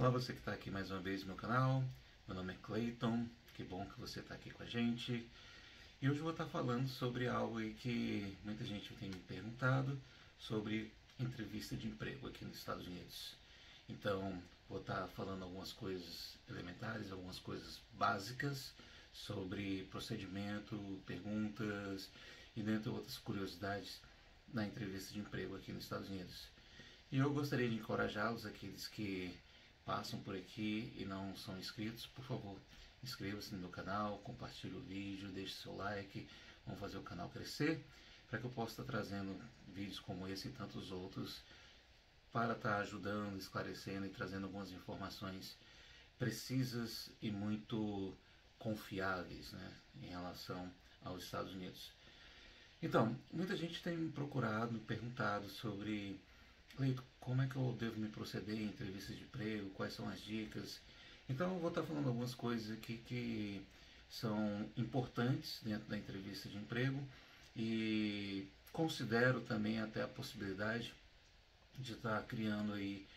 Olá, você que está aqui mais uma vez no meu canal. Meu nome é Clayton, que bom que você está aqui com a gente. E hoje eu vou estar falando sobre algo aí que muita gente tem me perguntado sobre entrevista de emprego aqui nos Estados Unidos. Então, vou estar falando algumas coisas elementares, algumas coisas básicas sobre procedimento, perguntas e dentre outras curiosidades na entrevista de emprego aqui nos Estados Unidos. E eu gostaria de encorajá-los, aqueles que passam por aqui e não são inscritos, por favor, inscreva-se no meu canal, compartilhe o vídeo, deixe seu like, vamos fazer o canal crescer, para que eu possa estar trazendo vídeos como esse e tantos outros, para estar ajudando, esclarecendo e trazendo algumas informações precisas e muito confiáveis, né, em relação aos Estados Unidos. Então, muita gente tem me procurado, me perguntado sobre: Cleito, como é que eu devo me proceder em entrevistas de emprego, quais são as dicas? Então eu vou estar falando algumas coisas aqui que são importantes dentro da entrevista de emprego e considero também até a possibilidade de estar criando aí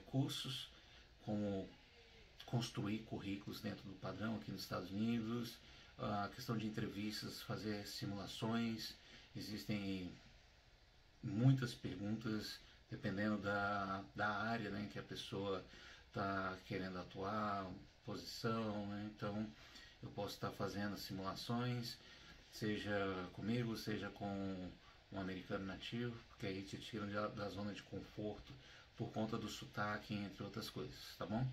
cursos, como construir currículos dentro do padrão aqui nos Estados Unidos, a questão de entrevistas, fazer simulações. Existem muitas perguntas dependendo da área, né, em que a pessoa está querendo atuar, posição, né? Então eu posso estar fazendo simulações, seja comigo, seja com um americano nativo, porque aí te tiram da zona de conforto por conta do sotaque, entre outras coisas, tá bom?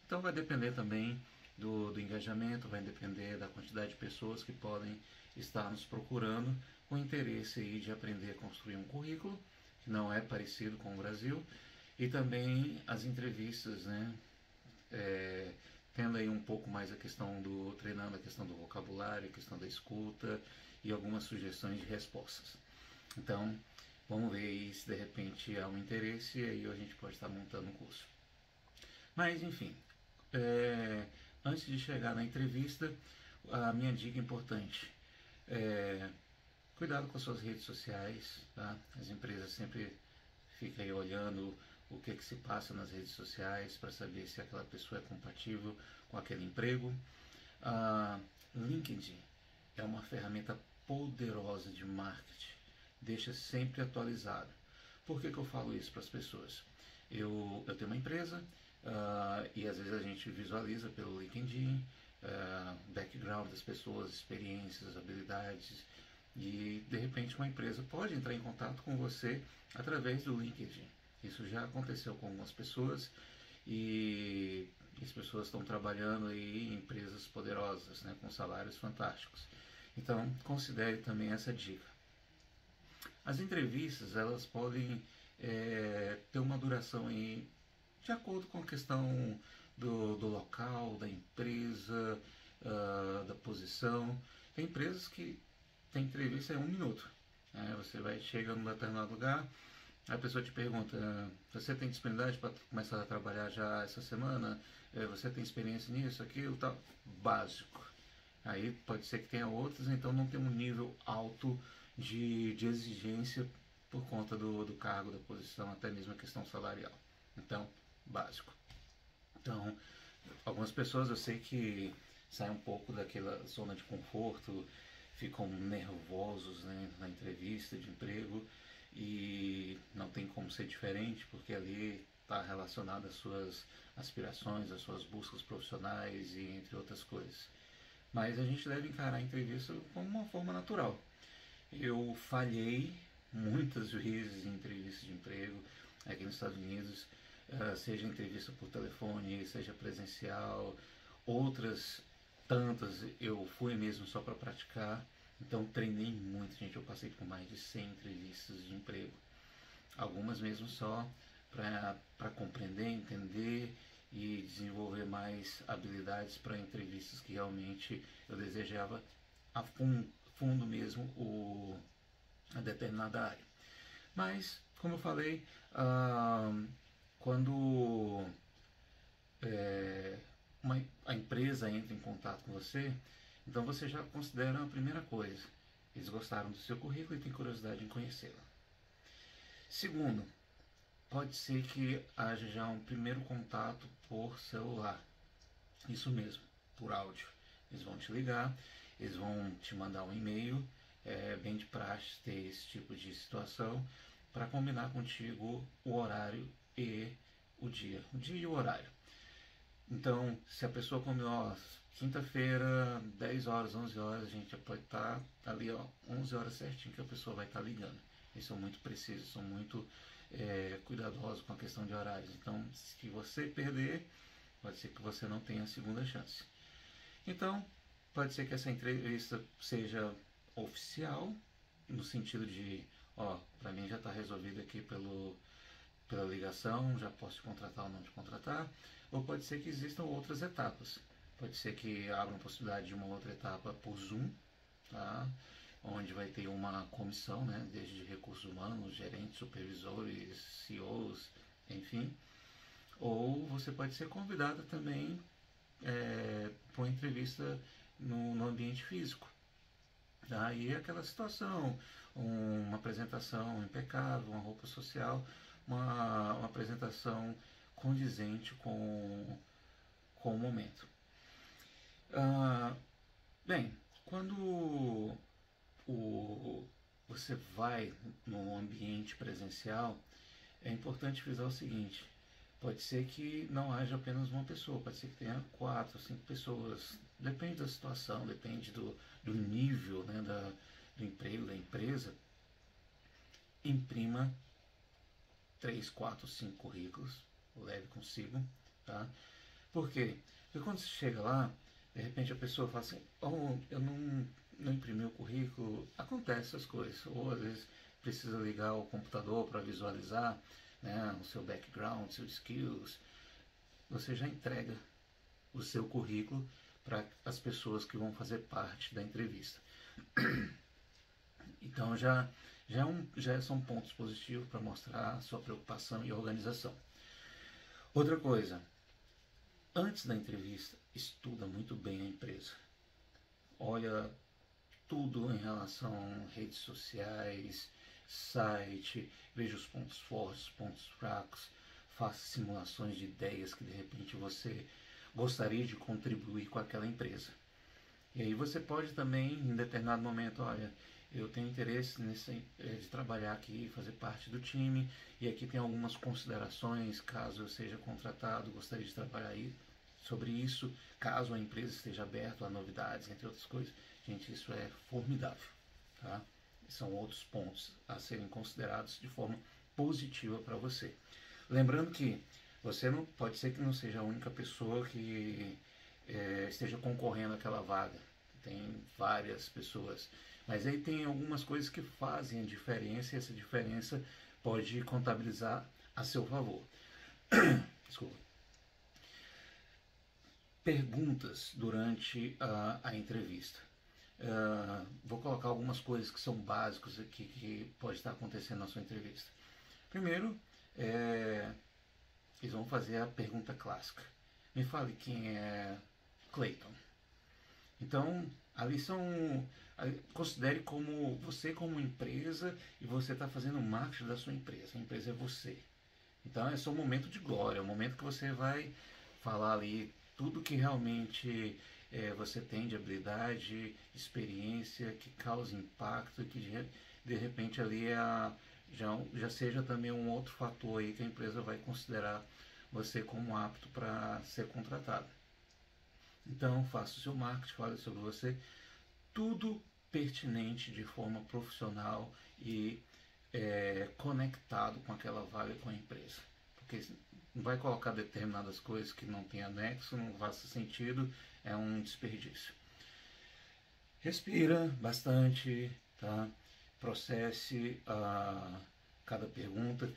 Então vai depender também do engajamento, vai depender da quantidade de pessoas que podem estar nos procurando com interesse aí de aprender a construir um currículo, que não é parecido com o Brasil, e também as entrevistas, né? Tendo aí um pouco mais a questão treinando a questão do vocabulário, a questão da escuta e algumas sugestões de respostas. Então, vamos ver aí se de repente há um interesse e aí a gente pode estar montando um curso. Mas, enfim, antes de chegar na entrevista, a minha dica importante é: cuidado com as suas redes sociais, tá? As empresas sempre ficam aí olhando o que se passa nas redes sociais para saber se aquela pessoa é compatível com aquele emprego. LinkedIn é uma ferramenta poderosa de marketing, deixa sempre atualizado. Por que eu falo isso para as pessoas? Eu tenho uma empresa e às vezes a gente visualiza pelo LinkedIn background das pessoas, experiências, habilidades, e de repente uma empresa pode entrar em contato com você através do LinkedIn. Isso já aconteceu com algumas pessoas e as pessoas estão trabalhando aí em empresas poderosas, né, com salários fantásticos. Então considere também essa dica. As entrevistas, elas podem ter uma duração aí de acordo com a questão do local, da empresa, da posição. Tem empresas que tem entrevista em 1 minuto. Você chega num determinado lugar, a pessoa te pergunta: você tem disponibilidade para começar a trabalhar já essa semana? Você tem experiência nisso, aquilo, tal? Básico. Aí pode ser que tenha outros, então não tem um nível alto de exigência por conta do cargo, da posição, até mesmo a questão salarial. Então, básico. Então, algumas pessoas eu sei que saem um pouco daquela zona de conforto, ficam nervosos, né, na entrevista de emprego, e não tem como ser diferente, porque ali está relacionado às suas aspirações, às suas buscas profissionais e entre outras coisas. Mas a gente deve encarar a entrevista como uma forma natural. Eu falhei muitas vezes em entrevistas de emprego aqui nos Estados Unidos, seja entrevista por telefone, seja presencial, outras tantas eu fui mesmo só para praticar. Então treinei muito, gente. Eu passei por mais de 100 entrevistas de emprego, algumas mesmo só para compreender, entender e desenvolver mais habilidades para entrevistas que realmente eu desejava a fundo mesmo a determinada área. Mas, como eu falei, quando a empresa entra em contato com você, então você já considera a primeira coisa: eles gostaram do seu currículo e têm curiosidade em conhecê-lo. Segundo, pode ser que haja já um primeiro contato por celular. Isso mesmo, por áudio. Eles vão te ligar, eles vão te mandar um e-mail. É bem de praxe ter esse tipo de situação para combinar contigo o horário e o dia e o horário. Então, se a pessoa combinou, ó, quinta-feira, 10 horas, 11 horas, a gente já pode estar ali, ó, 11 horas certinho que a pessoa vai estar ligando. Eles são muito precisos, são muito cuidadosos com a questão de horários. Então, se você perder, pode ser que você não tenha a segunda chance. Então, pode ser que essa entrevista seja oficial, no sentido de, ó, para mim já está resolvido aqui pela ligação, já posso te contratar ou não te contratar, ou pode ser que existam outras etapas. Pode ser que abra a possibilidade de uma outra etapa por Zoom, tá? Onde vai ter uma comissão, né, desde recursos humanos, gerentes, supervisores, CEOs, enfim. Ou você pode ser convidada também para uma entrevista no ambiente físico. Aí é aquela situação, uma apresentação impecável, uma roupa social, uma apresentação condizente com o momento. Bem, quando você vai no ambiente presencial, é importante frisar o seguinte: pode ser que não haja apenas uma pessoa, pode ser que tenha 4, 5 pessoas. Depende da situação, depende do nível, né, do emprego, da empresa. Imprima 3, 4, 5 currículos, leve consigo, tá? Por quê? Porque quando você chega lá, de repente a pessoa fala assim, oh, eu não imprimi o currículo, acontece essas coisas, ou às vezes precisa ligar o computador para visualizar, né, o seu background, seus skills. Você já entrega o seu currículo para as pessoas que vão fazer parte da entrevista. Então já são pontos positivos para mostrar a sua preocupação e organização. Outra coisa, antes da entrevista, estuda muito bem a empresa. Olha tudo em relação a redes sociais, site, veja os pontos fortes, pontos fracos, faça simulações de ideias que de repente você gostaria de contribuir com aquela empresa. E aí você pode também, em determinado momento, olha, eu tenho interesse de trabalhar aqui, fazer parte do time, e aqui tem algumas considerações, caso eu seja contratado, gostaria de trabalhar aí sobre isso, caso a empresa esteja aberta a novidades, entre outras coisas. Gente, isso é formidável, tá? São outros pontos a serem considerados de forma positiva para você. Lembrando que você não pode ser que não seja a única pessoa que esteja concorrendo àquela vaga. Tem várias pessoas. Mas aí tem algumas coisas que fazem a diferença e essa diferença pode contabilizar a seu favor. Desculpa. Perguntas durante a entrevista. Vou colocar algumas coisas que são básicas aqui que pode estar acontecendo na sua entrevista. Primeiro, eles vão fazer a pergunta clássica. Me fale quem é Clayton. Então, ali considere como você como empresa e você está fazendo o marketing da sua empresa. A empresa é você. Então, é só um momento de glória, é um momento que você vai falar ali tudo que realmente você tem de habilidade, experiência, que causa impacto, que de repente ali já seja também um outro fator aí que a empresa vai considerar você como apto para ser contratado. Então, faça o seu marketing, fale sobre você, tudo pertinente de forma profissional e conectado com aquela vaga com a empresa. Porque não vai colocar determinadas coisas que não tem anexo, não faça sentido, é um desperdício. Respira bastante, tá? Processe cada pergunta.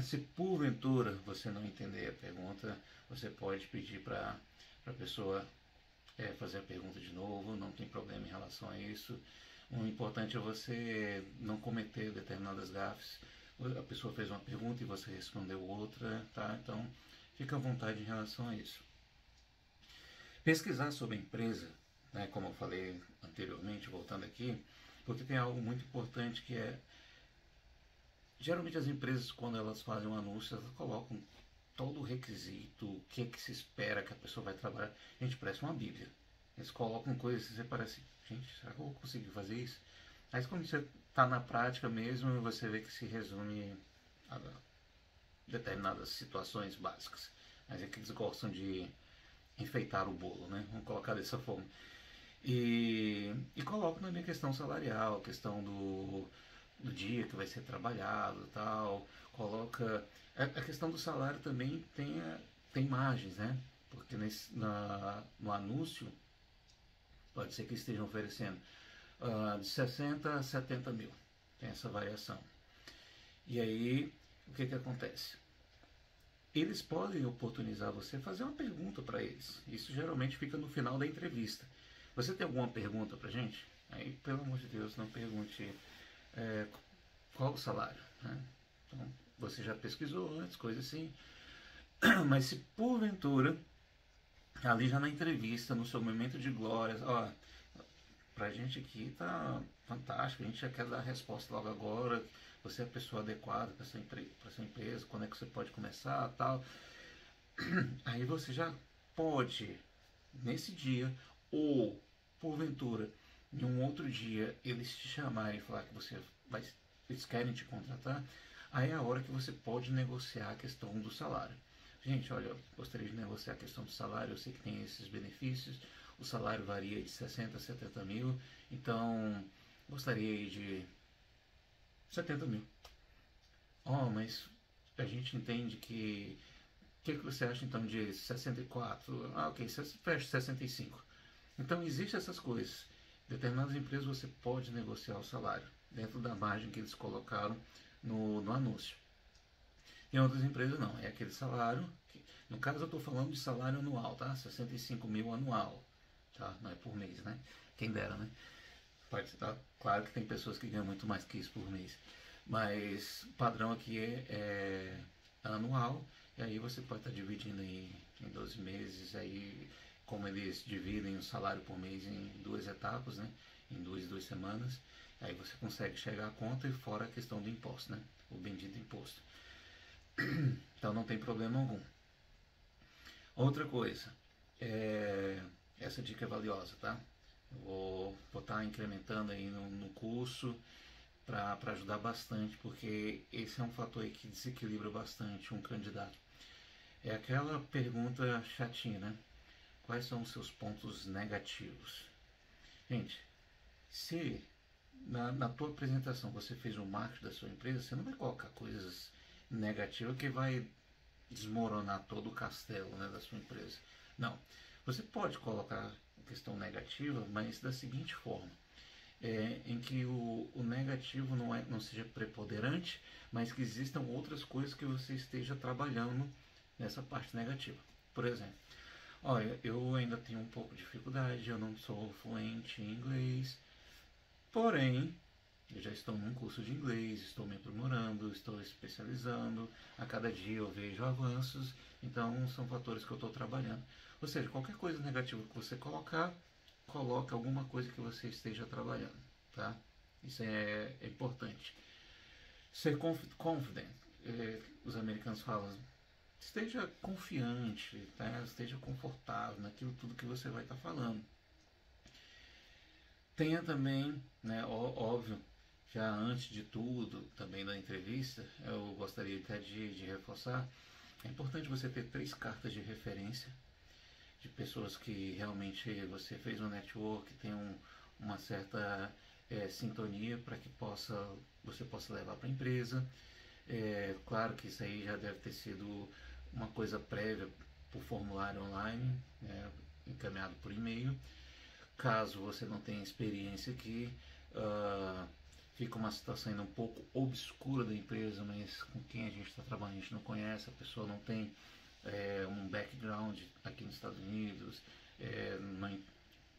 Se porventura você não entender a pergunta, você pode pedir para a pessoa fazer a pergunta de novo, não tem problema em relação a isso. O importante é você não cometer determinadas gafes. A pessoa fez uma pergunta e você respondeu outra, tá? Então, fica à vontade em relação a isso. Pesquisar sobre a empresa, né, como eu falei anteriormente, voltando aqui, porque tem algo muito importante que é Geralmente as empresas, quando elas fazem um anúncio, elas colocam todo o requisito, o que é que se espera que a pessoa vai trabalhar. Gente, parece uma bíblia. Eles colocam coisas e você parece, gente, será que eu vou conseguir fazer isso? Mas quando você está na prática mesmo, você vê que se resume a determinadas situações básicas. Mas é que eles gostam de enfeitar o bolo, né? Vamos colocar dessa forma. E coloco na minha questão salarial, a questão do dia que vai ser trabalhado, tal. Coloca a questão do salário também tem margens, né? Porque no anúncio pode ser que estejam oferecendo de 60 a 70 mil. Tem essa variação. E aí, o que acontece? Eles podem oportunizar você fazer uma pergunta para eles. Isso geralmente fica no final da entrevista. Você tem alguma pergunta para gente? Aí, pelo amor de Deus, não pergunte qual o salário. Né? Então, você já pesquisou antes, coisa assim. Mas se porventura, ali já na entrevista, no seu momento de glória, ó, pra gente aqui tá fantástico, a gente já quer dar a resposta logo agora, você é a pessoa adequada para essa empresa, quando é que você pode começar, tal. Aí você já pode, nesse dia, ou porventura, em um outro dia, eles te chamarem e falar que eles querem te contratar, aí é a hora que você pode negociar a questão do salário. Gente, olha, eu gostaria de negociar a questão do salário, eu sei que tem esses benefícios, o salário varia de 60 a 70 mil, então gostaria de 70 mil. Oh, mas a gente entende que. O que você acha então de 64? Ah, ok, fecha 65. Então existem essas coisas. Em determinadas empresas você pode negociar o salário dentro da margem que eles colocaram no anúncio. Em outras empresas não, é aquele salário. No caso eu estou falando de salário anual, tá? 65 mil anual, tá? Não é por mês, né? Quem dera, né? Pode estar. Claro que tem pessoas que ganham muito mais que isso por mês. Mas o padrão aqui é anual, e aí você pode estar dividindo em 12 meses, aí como eles dividem o salário por mês em duas etapas, né? Em duas semanas, aí você consegue chegar à conta e fora a questão do imposto, né? O bendito imposto. Então não tem problema algum. Outra coisa, essa dica é valiosa, tá? Vou estar incrementando aí no curso para ajudar bastante, porque esse é um fator aí que desequilibra bastante um candidato. É aquela pergunta chatinha, né? Quais são os seus pontos negativos? Gente, se na tua apresentação você fez um marketing da sua empresa, você não vai colocar coisas negativas que vai desmoronar todo o castelo, né, da sua empresa. Não. Você pode colocar questão negativa, mas da seguinte forma. Em que o negativo não seja preponderante, mas que existam outras coisas que você esteja trabalhando nessa parte negativa. Por exemplo, olha, eu ainda tenho um pouco de dificuldade, eu não sou fluente em inglês, porém, eu já estou num curso de inglês, estou me aprimorando, estou especializando, a cada dia eu vejo avanços, então são fatores que eu estou trabalhando. Ou seja, qualquer coisa negativa que você colocar, coloque alguma coisa que você esteja trabalhando, tá? Isso é importante. Ser confident, os americanos falam, esteja confiante, tá? Esteja confortável naquilo tudo que você vai estar falando. Tenha também, né, óbvio, já antes de tudo, também da entrevista, eu gostaria até de reforçar, é importante você ter 3 cartas de referência de pessoas que realmente você fez um network, tem uma certa sintonia para que você possa levar para a empresa. Claro que isso aí já deve ter sido uma coisa prévia por formulário online, encaminhado por e-mail. Caso você não tenha experiência aqui, fica uma situação ainda um pouco obscura da empresa, mas com quem a gente está trabalhando a gente não conhece, a pessoa não tem um background aqui nos Estados Unidos,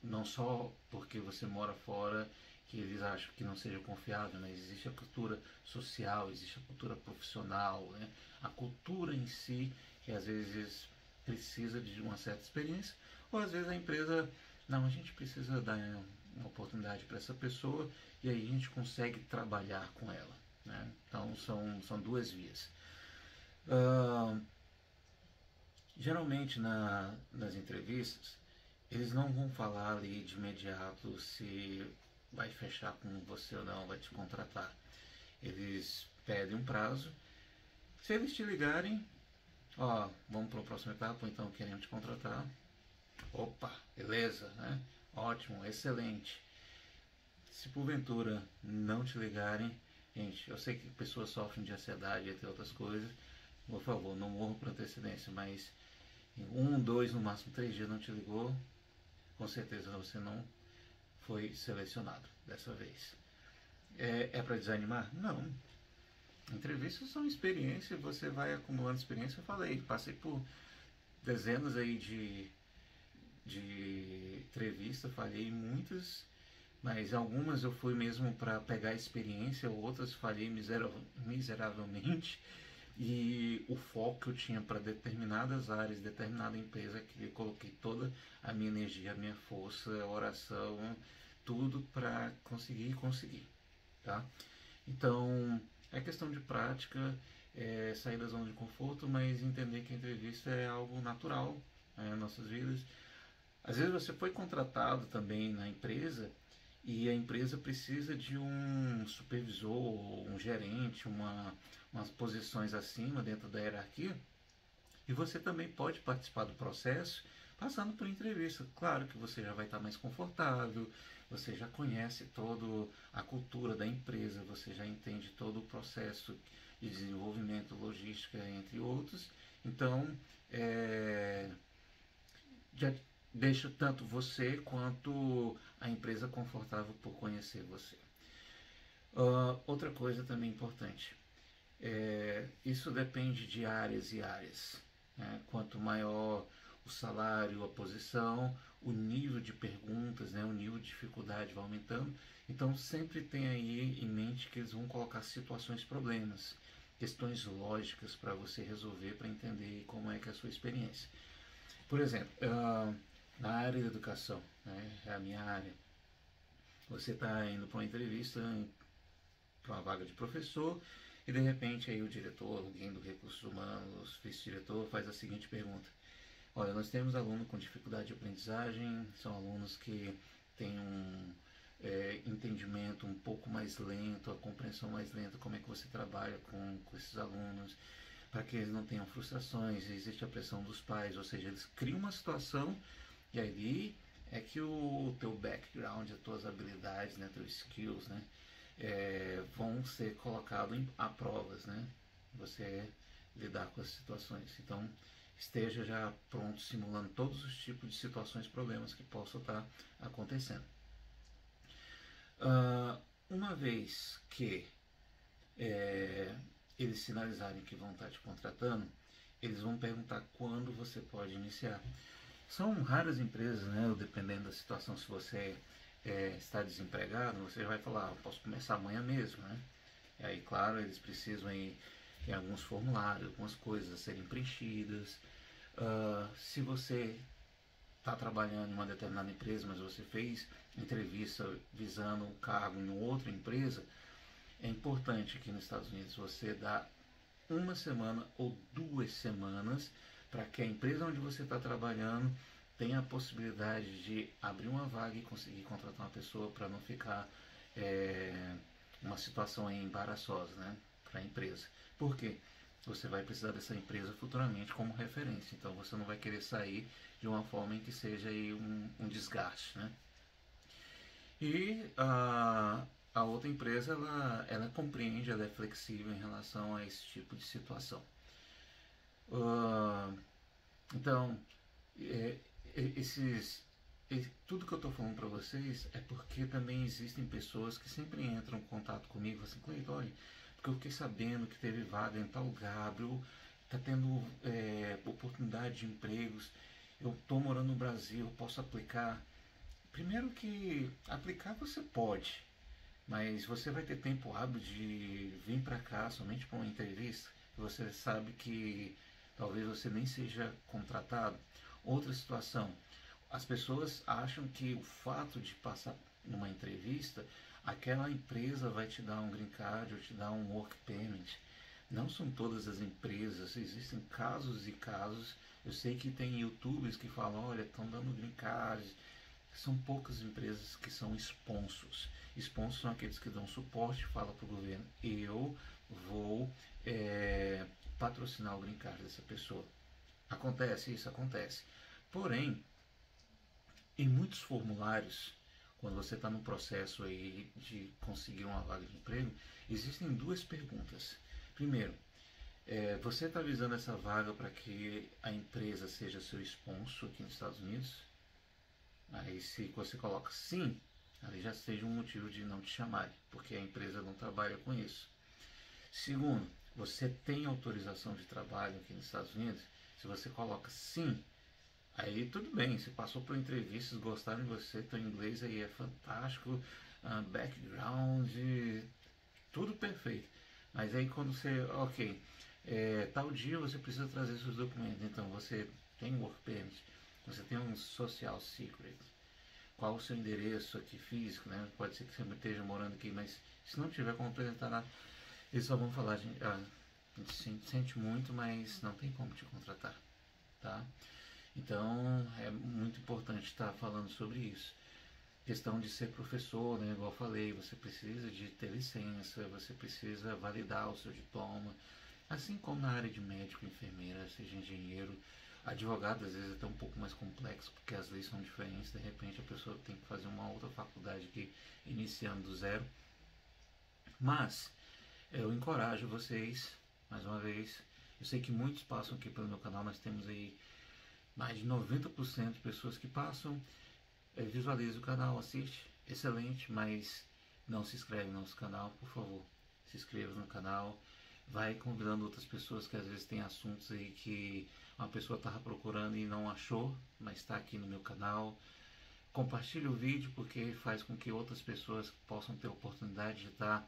não só porque você mora fora que eles acham que não seja confiável, mas existe a cultura social, existe a cultura profissional, né? A cultura em si que às vezes precisa de uma certa experiência, ou às vezes a empresa, não, a gente precisa dar uma oportunidade para essa pessoa e aí a gente consegue trabalhar com ela, né? Então são duas vias. Uh, Geralmente nas entrevistas eles não vão falar ali de imediato se vai fechar com você ou não, vai te contratar. Eles pedem um prazo. Se eles te ligarem, ó, vamos para a próxima etapa, então queremos te contratar. Opa, beleza, né? Ótimo, excelente. Se porventura não te ligarem, gente, eu sei que pessoas sofrem de ansiedade, entre outras coisas, por favor, não morram por antecedência, mas em 1, 2, no máximo 3 dias não te ligou, com certeza você não foi selecionado dessa vez. É para desanimar? Não. Entrevistas são experiência, você vai acumulando experiência. Eu falei, passei por dezenas aí de entrevistas, falhei muitas, mas algumas eu fui mesmo para pegar experiência, outras falhei miseravelmente. E o foco que eu tinha para determinadas áreas, determinada empresa, que eu coloquei toda a minha energia, a minha força, a oração, tudo para conseguir, tá? Então, é questão de prática, sair da zona de conforto, mas entender que a entrevista é algo natural, em nossas vidas. Às vezes você foi contratado também na empresa e a empresa precisa de um supervisor, um gerente, umas posições acima dentro da hierarquia, e você também pode participar do processo passando por entrevista. Claro que você já vai estar mais confortável, você já conhece toda a cultura da empresa, você já entende todo o processo de desenvolvimento, logística, entre outros. Então, já deixa tanto você quanto a empresa confortável por conhecer você. Outra coisa também importante, isso depende de áreas e áreas, né? Quanto maior o salário, a posição, o nível de perguntas, né? O nível de dificuldade vai aumentando. Então sempre tem aí em mente que eles vão colocar situações, problemas, questões lógicas para você resolver, para entender como é que é a sua experiência. Por exemplo, na área da educação, né? É a minha área. Você está indo para uma entrevista para uma vaga de professor e de repente aí o diretor, alguém do recursos humanos, vice-diretor, faz a seguinte pergunta: olha, nós temos alunos com dificuldade de aprendizagem, são alunos que têm um entendimento um pouco mais lento, a compreensão mais lenta, como é que você trabalha com esses alunos, para que eles não tenham frustrações, existe a pressão dos pais, ou seja, eles criam uma situação e aí é que o teu background, as tuas habilidades, né, teus skills, né, vão ser colocados a provas, né, você lidar com as situações. Então, esteja já pronto, simulando todos os tipos de situações, problemas que possam estar acontecendo. Uma vez que eles sinalizarem que vão estar te contratando, eles vão perguntar quando você pode iniciar. São raras empresas, né? Dependendo da situação, se você está desempregado, você vai falar, eu posso começar amanhã mesmo, né? E aí, claro, eles precisam em alguns formulários, algumas coisas a serem preenchidas. Se você está trabalhando em uma determinada empresa, mas você fez entrevista visando um cargo em outra empresa, é importante aqui nos Estados Unidos você dar 1 semana ou 2 semanas para que a empresa onde você está trabalhando tenha a possibilidade de abrir uma vaga e conseguir contratar uma pessoa, para não ficar uma situação embaraçosa, né, para a empresa. Por quê? Você vai precisar dessa empresa futuramente como referência, então você não vai querer sair de uma forma em que seja aí um desgaste, né? E a outra empresa, ela compreende, ela é flexível em relação a esse tipo de situação. Então, tudo que eu estou falando para vocês é porque também existem pessoas que sempre entram em contato comigo assim, Cleiton, olha, porque eu fiquei sabendo que teve vaga em tal lugar, está tendo oportunidade de empregos, eu estou morando no Brasil, eu posso aplicar. Primeiro que aplicar você pode, mas você vai ter tempo hábil de vir para cá somente para uma entrevista? Você sabe que talvez você nem seja contratado. Outra situação, as pessoas acham que o fato de passar numa entrevista, aquela empresa vai te dar um green card ou te dar um work permit. Não são todas as empresas, existem casos e casos. Eu sei que tem youtubers que falam, olha, estão dando green card. São poucas empresas que são sponsors. Sponsors são aqueles que dão suporte, falam para o governo, eu vou patrocinar o green card dessa pessoa. Acontece isso? Acontece. Porém, em muitos formulários, quando você está no processo aí de conseguir uma vaga de emprego, existem duas perguntas. Primeiro, você está visando essa vaga para que a empresa seja seu sponsor aqui nos Estados Unidos? Aí se você coloca sim, ali já seja um motivo de não te chamarem, porque a empresa não trabalha com isso. Segundo, você tem autorização de trabalho aqui nos Estados Unidos? Se você coloca sim, aí tudo bem, você passou por entrevistas, gostaram de você, teu inglês aí é fantástico, background, tudo perfeito. Mas aí quando você, ok, tal dia você precisa trazer seus documentos, então você tem work permit, você tem um social secret, qual o seu endereço aqui físico, né? Pode ser que você esteja morando aqui, mas se não tiver como apresentar nada, eles só vão falar, a gente sente muito, mas não tem como te contratar, tá? Então é muito importante estar falando sobre isso. Questão de ser professor, né? Igual eu falei, você precisa de ter licença, você precisa validar o seu diploma, assim como na área de médico, enfermeira, seja engenheiro. Advogado às vezes é até um pouco mais complexo, porque as leis são diferentes, de repente a pessoa tem que fazer uma outra faculdade aqui, iniciando do zero. Mas eu encorajo vocês, mais uma vez, eu sei que muitos passam aqui pelo meu canal, nós temos aí mais de 90% de pessoas que passam, visualiza o canal, assiste, excelente, mas não se inscreve no nosso canal, por favor, se inscreva no canal, vai convidando outras pessoas que às vezes tem assuntos aí que uma pessoa estava procurando e não achou, mas está aqui no meu canal. Compartilhe o vídeo porque faz com que outras pessoas possam ter a oportunidade de estar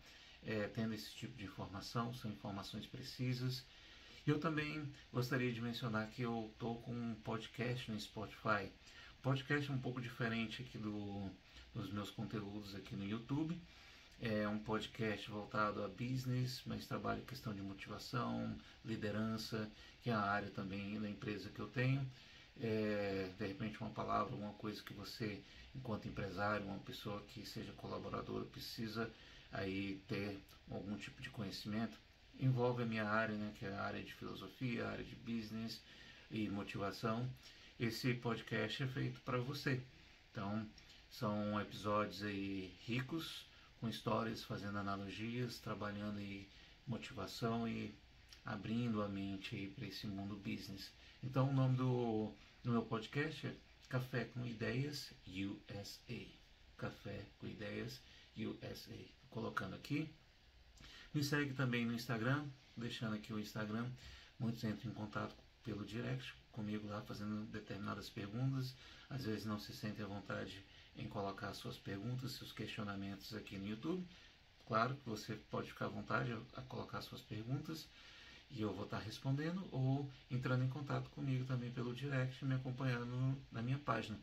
tendo esse tipo de informação, são informações precisas. Eu também gostaria de mencionar que eu estou com um podcast no Spotify. O podcast é um pouco diferente aqui dos meus conteúdos aqui no YouTube. É um podcast voltado a business, mas trabalho em questão de motivação, liderança, que é a área também da empresa que eu tenho. De repente uma palavra, uma coisa que você, enquanto empresário, uma pessoa que seja colaboradora, precisa aí ter algum tipo de conhecimento, envolve a minha área, né, que é a área de filosofia, a área de business e motivação. Esse podcast é feito para você. Então, são episódios aí ricos, com histórias, fazendo analogias, trabalhando aí motivação e abrindo a mente aí para esse mundo business. Então o nome do meu podcast é Café com Ideias USA. Café com Ideias USA. Tô colocando aqui. Me segue também no Instagram, deixando aqui o Instagram. Muitos entram em contato pelo direct comigo lá, fazendo determinadas perguntas. Às vezes não se sentem à vontade em colocar suas perguntas, seus questionamentos aqui no YouTube. Claro que você pode ficar à vontade a colocar suas perguntas e eu vou estar respondendo ou entrando em contato comigo também pelo direct, me acompanhando na minha página.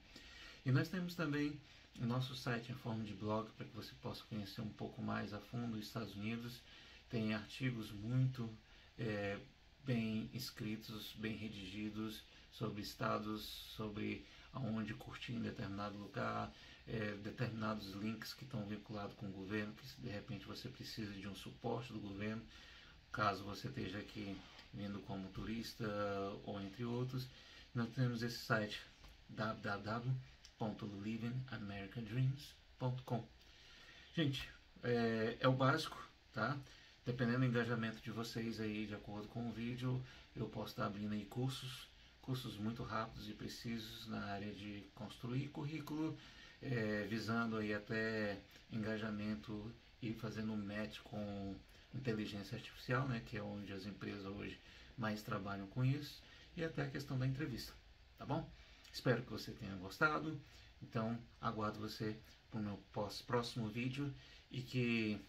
E nós temos também o nosso site em forma de blog para que você possa conhecer um pouco mais a fundo os Estados Unidos. Tem artigos muito bem escritos, bem redigidos sobre estados, sobre aonde curtir em determinado lugar, determinados links que estão vinculados com o governo, que de repente você precisa de um suporte do governo, caso você esteja aqui vindo como turista ou entre outros. Nós temos esse site www.livingamericandreams.com. Gente, é o básico, tá? Dependendo do engajamento de vocês aí, de acordo com o vídeo, eu posso estar abrindo aí cursos muito rápidos e precisos na área de construir currículo, visando aí até engajamento e fazendo um match com inteligência artificial, né, que é onde as empresas hoje mais trabalham com isso, e até a questão da entrevista, tá bom? Espero que você tenha gostado, então aguardo você para o meu próximo vídeo e que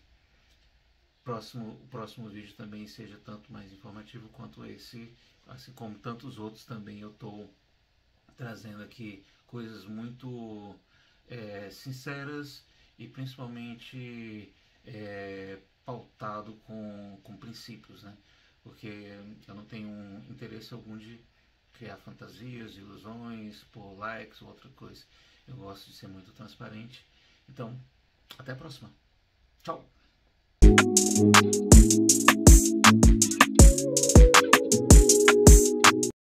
o próximo vídeo também seja tanto mais informativo quanto esse, assim como tantos outros também. Eu estou trazendo aqui coisas muito sinceras e principalmente pautado com princípios, né? Porque eu não tenho interesse algum de criar fantasias, ilusões, por likes ou outra coisa. Eu gosto de ser muito transparente. Então, até a próxima. Tchau!